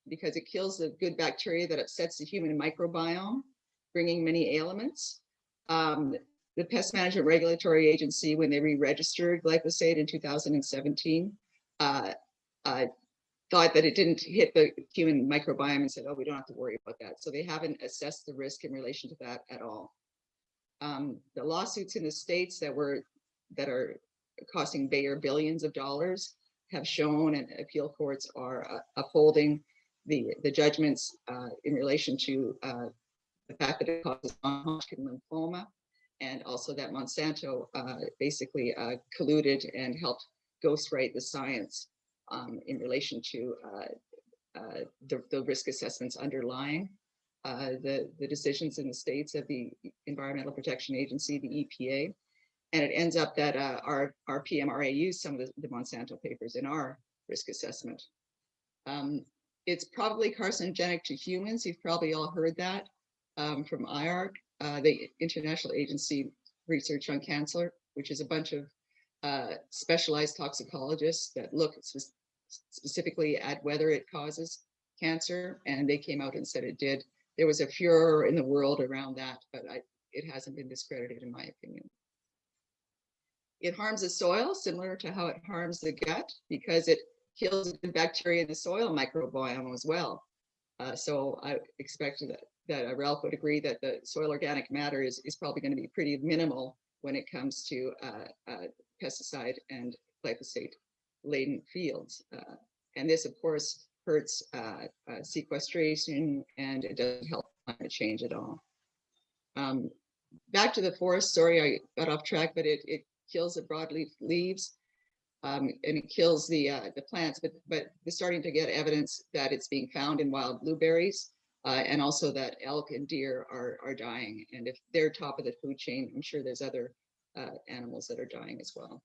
because it kills the good bacteria that upsets the human microbiome, bringing many ailments. The Pest Management Regulatory Agency, when they re-registered glyphosate in 2017, thought that it didn't hit the human microbiome and said, oh, we don't have to worry about that. So they haven't assessed the risk in relation to that at all. The lawsuits in the States that are costing Bayer billions of dollars have shown, and appeal courts are upholding the judgments in relation to the fact that it causes non-Hodgkin lymphoma, and also that Monsanto basically colluded and helped ghostwrite the science in relation to the risk assessments underlying the decisions in the States of the Environmental Protection Agency, the EPA. And it ends up that our PMRA used some of the Monsanto papers in our risk assessment. It's probably carcinogenic to humans. You've probably all heard that from IARC, the International Agency Research on Cancer, which is a bunch of specialized toxicologists that look specifically at whether it causes cancer, and they came out and said it did there was a furor in the world around that, but it hasn't been discredited in my opinion. It harms the soil, similar to how it harms the gut, because it kills the bacteria in the soil microbiome as well. So I expected that Ralph would agree that the soil organic matter is probably going to be pretty minimal when it comes to pesticide and glyphosate laden fields. And this, of course, hurts sequestration, and it doesn't help climate change at all. Back to the forest, sorry, I got off track, but it kills the broadleaf leaves, and it kills the plants, but they're starting to get evidence that it's being found in wild blueberries, and also that elk and deer are dying. And if they're top of the food chain, I'm sure there's other animals that are dying as well.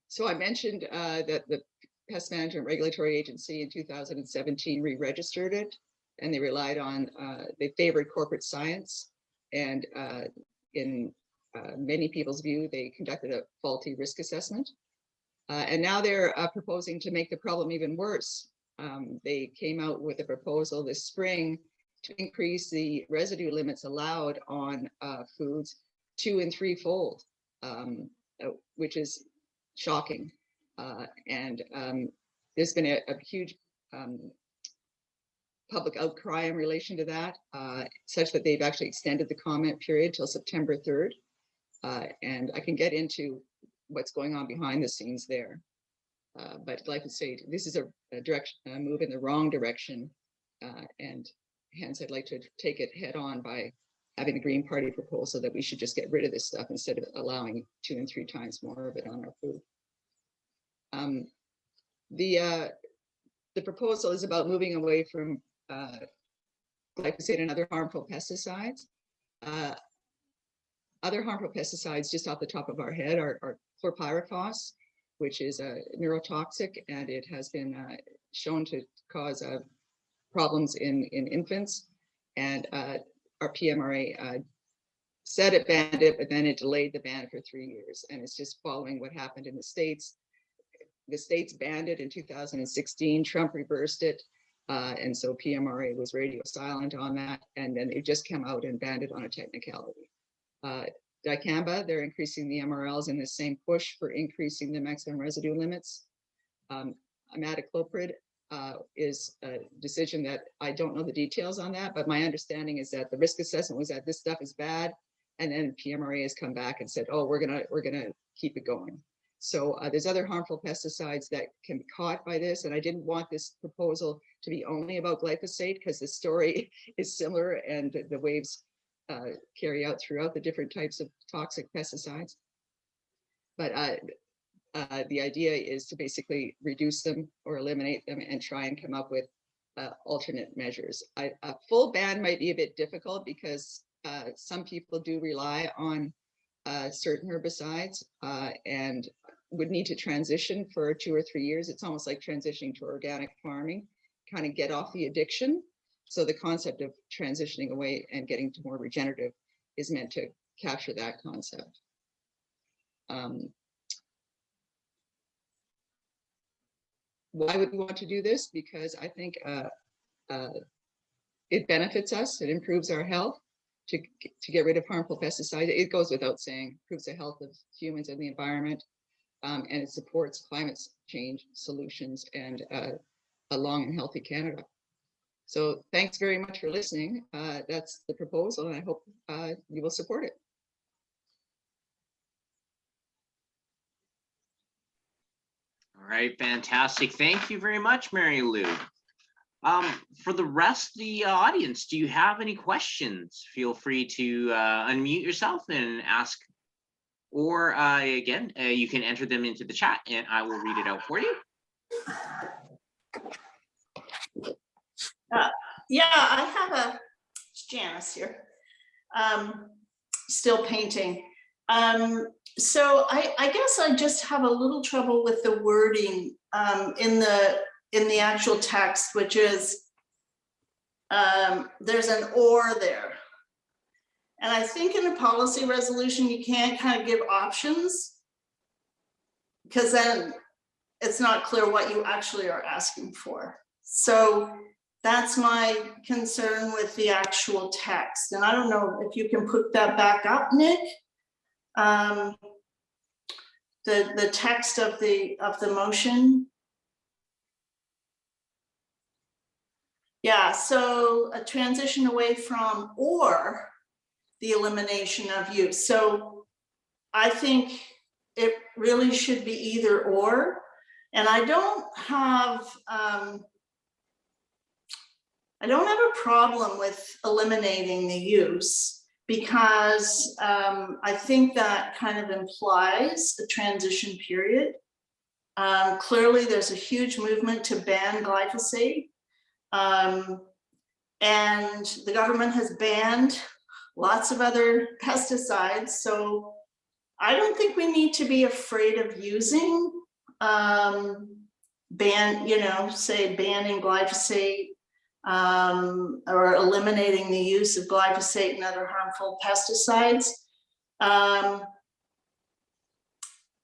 So I mentioned that the Pest Management Regulatory Agency in 2017 re-registered it, and they relied on, they favored corporate science, and in many people's view, they conducted a faulty risk assessment. And now they're proposing to make the problem even worse. They came out with a proposal this spring to increase the residue limits allowed on foods 2- and 3-fold, which is shocking. And there's been a huge public outcry in relation to that, such that they've actually extended the comment period till September 3rd. And I can get into what's going on behind the scenes there. But like I say, this is a move in the wrong direction. And hence I'd like to take it head on by having the Green Party proposal that we should just get rid of this stuff instead of allowing 2 and 3 times more of it on our food. The proposal is about moving away from glyphosate and other harmful pesticides. Other harmful pesticides, just off the top of our head, are chlorpyrifos, which is neurotoxic, and it has been shown to cause problems in infants. And our PMRA said it banned it, but then it delayed the ban for 3 years. And it's just following what happened in the States. The States banned it in 2016, Trump reversed it. And so PMRA was radio silent on that. And then it just came out and banned it on a technicality. Dicamba, they're increasing the MRLs in the same push for increasing the maximum residue limits. Imidacloprid is a decision that I don't know the details on that, but my understanding is that the risk assessment was that this stuff is bad, and then PMRA has come back and said, oh, we're gonna keep it going. So there's other harmful pesticides that can be caught by this, and I didn't want this proposal to be only about glyphosate because the story is similar and the waves carry out throughout the different types of toxic pesticides. But the idea is to basically reduce them or eliminate them and try and come up with alternate measures. A full ban might be a bit difficult because some people do rely on certain herbicides and would need to transition for 2 or 3 years. It's almost like transitioning to organic farming, kind of get off the addiction. So the concept of transitioning away and getting to more regenerative is meant to capture that concept. Why would we want to do this? Because I think it benefits us, it improves our health to get rid of harmful pesticides. It goes without saying, improves the health of humans and the environment, and it supports climate change solutions and a long and healthy Canada. So thanks very much for listening. That's the proposal, and I hope you will support it. All right, fantastic. Thank you very much, Mary Lou. For the rest of the audience, do you have any questions? Feel free to unmute yourself and ask, or again, you can enter them into the chat and I will read it out for you. Yeah, I have it's Janice here, still painting. So I guess I just have a little trouble with the wording in the actual text, which is there's an or there. And I think in a policy resolution, you can't kind of give options because then it's not clear what you actually are asking for. So that's my concern with the actual text. And I don't know if you can put that back up, Nick. The text of the motion. Yeah, so a transition away from or the elimination of use. So I think it really should be either or. And I don't have a problem with eliminating the use, because I think that kind of implies a transition period. Clearly, there's a huge movement to ban glyphosate. And the government has banned lots of other pesticides. So I don't think we need to be afraid of using say banning glyphosate or eliminating the use of glyphosate and other harmful pesticides.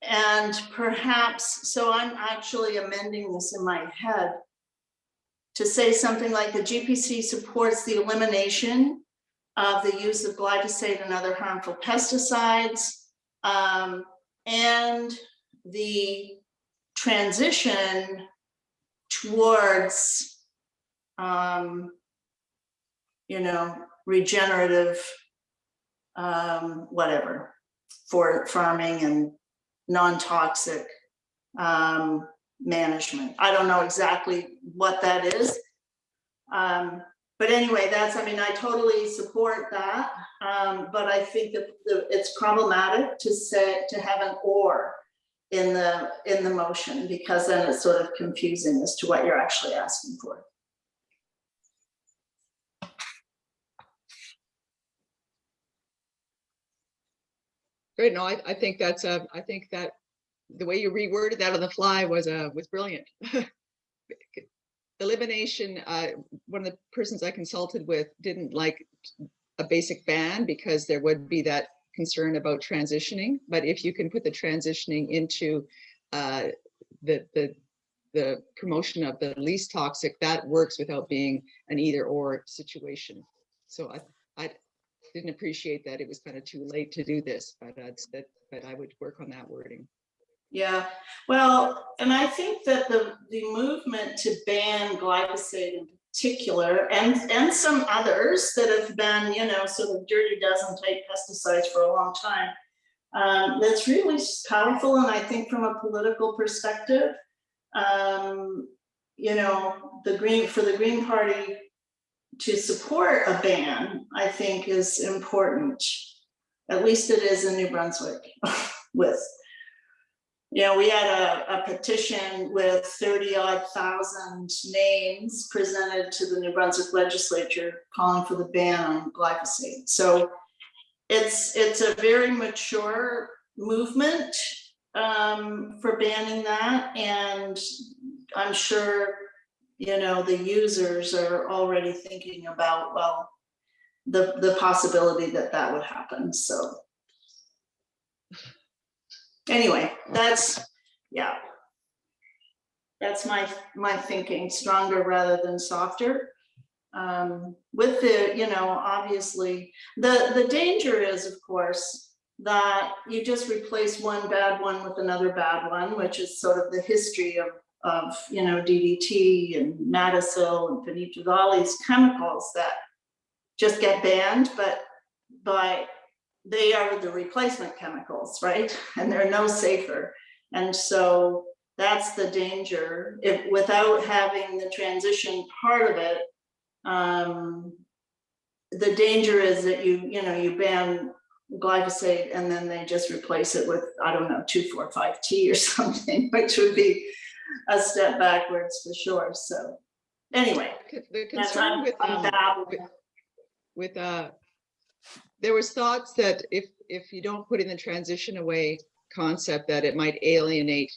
And perhaps, so I'm actually amending this in my head to say something like the GPC supports the elimination of the use of glyphosate and other harmful pesticides, and the transition towards regenerative whatever for farming and non-toxic management. I don't know exactly what that is. But anyway, I totally support that. But I think that it's problematic to have an or in the motion, because then it's sort of confusing as to what you're actually asking for. Great. No, I think that's I think that the way you reworded that on the fly was brilliant. Elimination, one of the persons I consulted with didn't like a basic ban because there would be that concern about transitioning. But if you can put the transitioning into the promotion of the least toxic, that works without being an either or situation. So I didn't appreciate that it was kind of too late to do this, but I would work on that wording. Yeah, well, and I think that the movement to ban glyphosate in particular, and some others that have been, sort of dirty dozen type pesticides for a long time, that's really powerful. And I think from a political perspective, for the Green Party to support a ban, I think is important. At least it is in New Brunswick with. We had a petition with 30,000 names presented to the New Brunswick legislature calling for the ban on glyphosate. So it's a very mature movement for banning that. And I'm sure, the users are already thinking about, well, the possibility that would happen. So. Anyway, that's my thinking, stronger rather than softer. With the, obviously, the danger is, of course, that you just replace one bad one with another bad one, which is sort of the history of DDT and Madasil and Penitrol, all these chemicals that just get banned, but they are the replacement chemicals, right? And they're no safer. And so that's the danger. If without having the transition part of it, the danger is that you ban glyphosate and then they just replace it with, I don't know, 2,4,5-T or something, which would be a step backwards for sure. So anyway, the concern with there was thoughts that if you don't put in the transition away concept, that it might alienate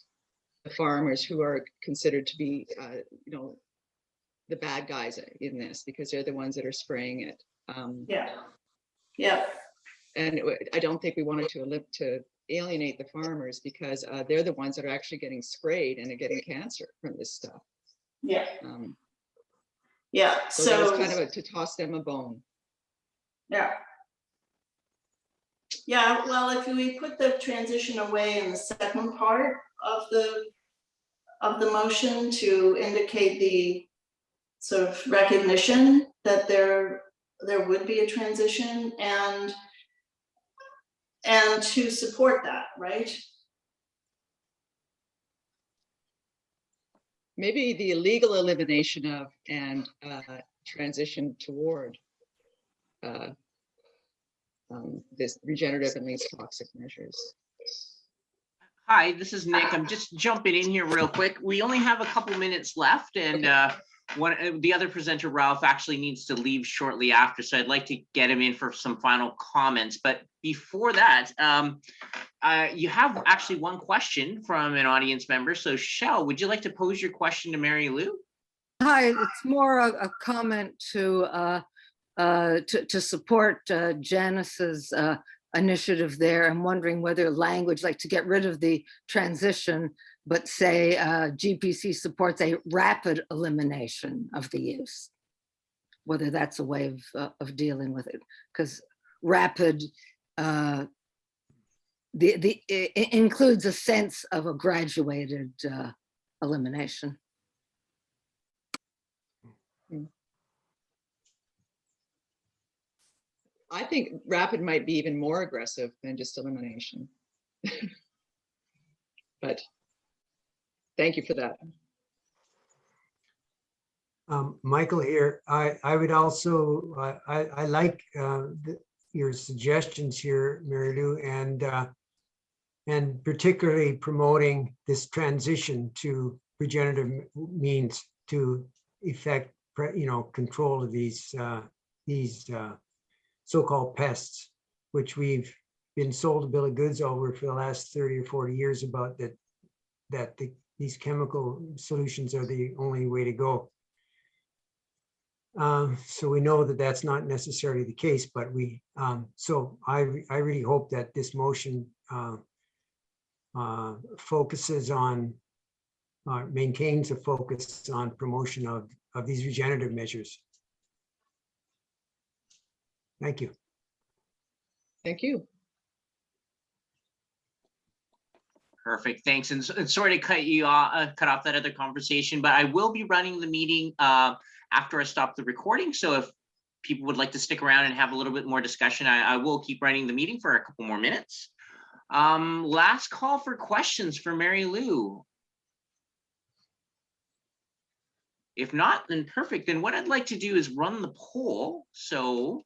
the farmers who are considered to be, the bad guys in this, because they're the ones that are spraying it. Yeah. And I don't think we wanted to alienate the farmers, because they're the ones that are actually getting sprayed and are getting cancer from this stuff. Yeah. Yeah, So that was so, kind of to toss them a bone. yeah. Yeah, well, if we put the transition away in the second part of the motion to indicate the sort of recognition that there would be a transition and to support that, right? Maybe the illegal elimination of and transition toward this regenerative and least toxic measures. Hi, this is Nick. I'm just jumping in here real quick. We only have a couple minutes left, and the other presenter, Ralph, actually needs to leave shortly after, so I'd like to get him in for some final comments. But before that, you have actually one question from an audience member. So Shell, would you like to pose your question to Mary Lou? Hi, it's more a comment to support Janice's initiative there. I'm wondering whether language like to get rid of the transition, but say GPC supports a rapid elimination of the use, whether that's a way of dealing with it, because rapid it includes a sense of a graduated elimination. I think rapid might be even more aggressive than just elimination. But thank you for that. Michael here. I would also, I like your suggestions here, Mary Lou, and particularly promoting this transition to regenerative means to effect, control of these so-called pests, which we've been sold a bill of goods over for the last 30 or 40 years about that these chemical solutions are the only way to go. So we know that that's not necessarily the case, but so I really hope that this motion focuses on, maintains a focus on promotion of these regenerative measures. Thank you. Thank you. Perfect, thanks. And sorry to cut you off, cut off that other conversation, but I will be running the meeting after I stop the recording. So if people would like to stick around and have a little bit more discussion, I will keep running the meeting for a couple more minutes. Last call for questions for Mary Lou. If not, then perfect. Then what I'd like to do is run the poll. So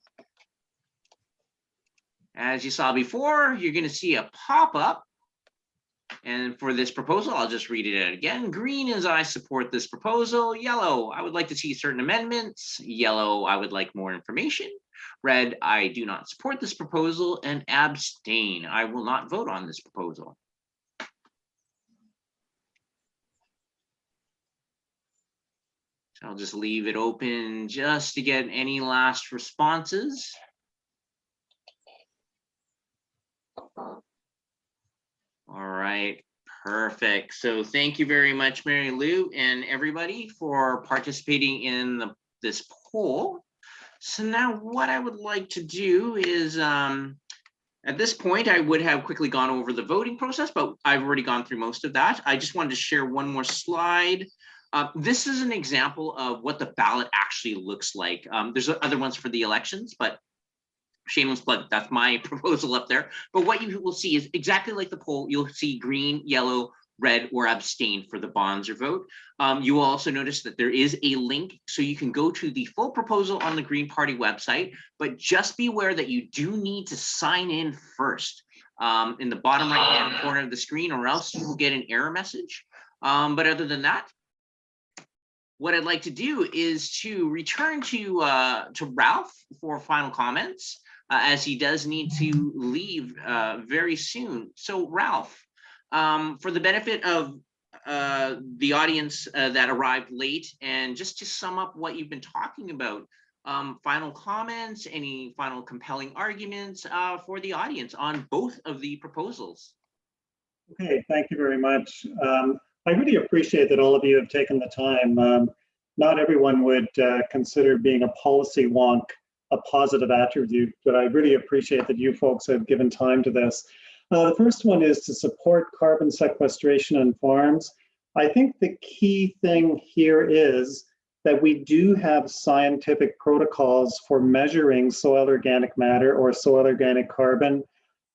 as you saw before, you're going to see a pop-up. And for this proposal, I'll just read it out again. Green is I support this proposal. Yellow, I would like to see certain amendments. Yellow, I would like more information. Red, I do not support this proposal. And abstain, I will not vote on this proposal. So I'll just leave it open just to get any last responses. All right, perfect. So thank you very much, Mary Lou, and everybody for participating in this poll. So now what I would like to do is, at this point, I would have quickly gone over the voting process, but I've already gone through most of that. I just wanted to share one more slide. This is an example of what the ballot actually looks like. There's other ones for the elections, but shameless plug, that's my proposal up there. But what you will see is exactly like the poll. You'll see green, yellow, red, or abstain for the Bonsor vote. You will also notice that there is a link, so you can go to the full proposal on the Green Party website, but just be aware that you do need to sign in first in the bottom right-hand corner of the screen, or else you will get an error message. But other than that, what I'd like to do is to return to Ralph for final comments, as he does need to leave very soon. So Ralph, for the benefit of the audience that arrived late, and just to sum up what you've been talking about, final comments, any final compelling arguments for the audience on both of the proposals? Okay, thank you very much. I really appreciate that all of you have taken the time. not everyone would consider being a policy wonk a positive attribute, but I really appreciate that you folks have given time to this. The first one is to support carbon sequestration on farms. I think the key thing here is that we do have scientific protocols for measuring soil organic matter or soil organic carbon.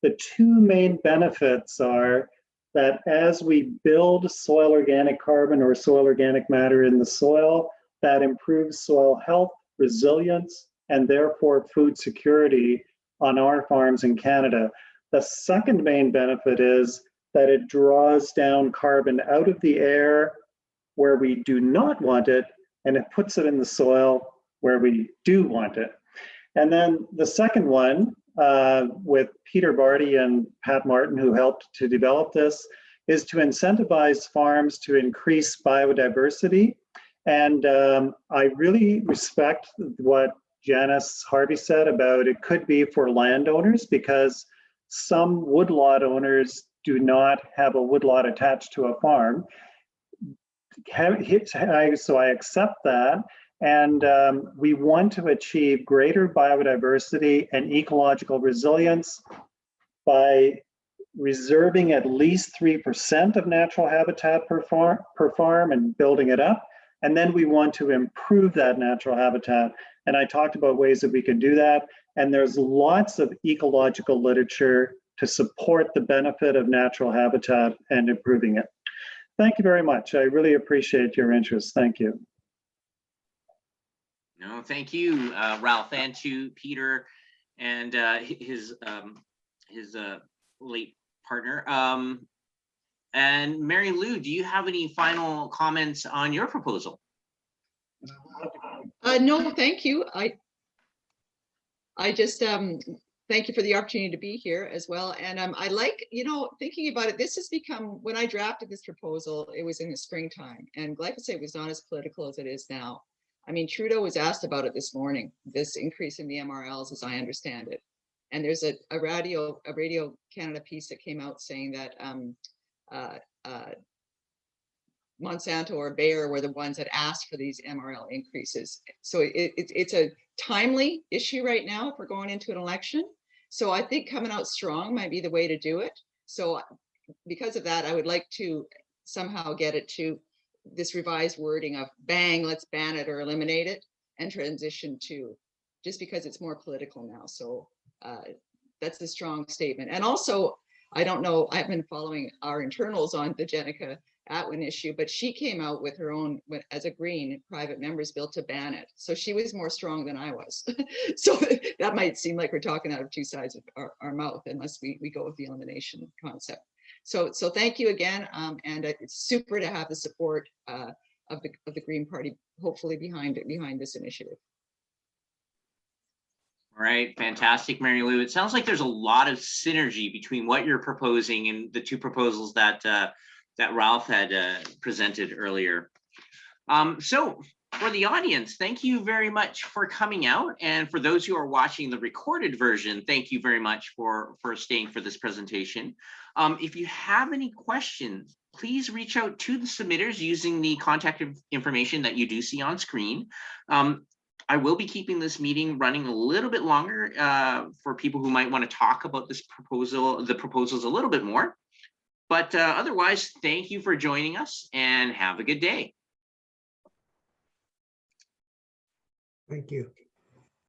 The two main benefits are that as we build soil organic carbon or soil organic matter in the soil, that improves soil health, resilience, and therefore food security on our farms in Canada. The second main benefit is that it draws down carbon out of the air where we do not want it, and it puts it in the soil where we do want it. And then the second one, with Peter Varty and Pat Martin, who helped to develop this, is to incentivize farms to increase biodiversity. And I really respect what Janice Harvey said about it could be for landowners, because some woodlot owners do not have a woodlot attached to a farm. So I accept that. And we want to achieve greater biodiversity and ecological resilience by reserving at least 3% of natural habitat per farm and building it up. And then we want to improve that natural habitat. And I talked about ways that we can do that. And there's lots of ecological literature to support the benefit of natural habitat and improving it. Thank you very much. I really appreciate your interest. Thank you. No, thank you, Ralph, and to Peter and his late partner. And Mary Lou, do you have any final comments on your proposal? No, thank you. I just thank you for the opportunity to be here as well. And I like, thinking about it, this has become, when I drafted this proposal, it was in the springtime, and glyphosate was not as political as it is now. I mean, Trudeau was asked about it this morning, this increase in the MRLs, as I understand it. And there's a Radio Canada piece that came out saying that Monsanto or Bayer were the ones that asked for these MRL increases. So it's a timely issue right now if we're going into an election. So I think coming out strong might be the way to do it. So because of that, I would like to somehow get it to this revised wording of bang, let's ban it or eliminate it, and transition to, just because it's more political now. So that's a strong statement. And also, I don't know, I've been following our internals on the Jenica Atwin issue, but she came out with her own, as a Green private members bill to ban it. So she was more strong than I was. So that might seem like we're talking out of two sides of our mouth, unless we go with the elimination concept. So thank you again, and it's super to have the support of the Green Party, hopefully behind this initiative. All right, fantastic, Mary Lou. It sounds like there's a lot of synergy between what you're proposing and the two proposals that that Ralph had presented earlier. So for the audience, thank you very much for coming out, and for those who are watching the recorded version, thank you very much for staying for this presentation. If you have any questions, please reach out to the submitters using the contact information that you do see on screen. I will be keeping this meeting running a little bit longer for people who might want to talk about this proposal, the proposals a little bit more. But otherwise, thank you for joining us and have a good day. Thank you.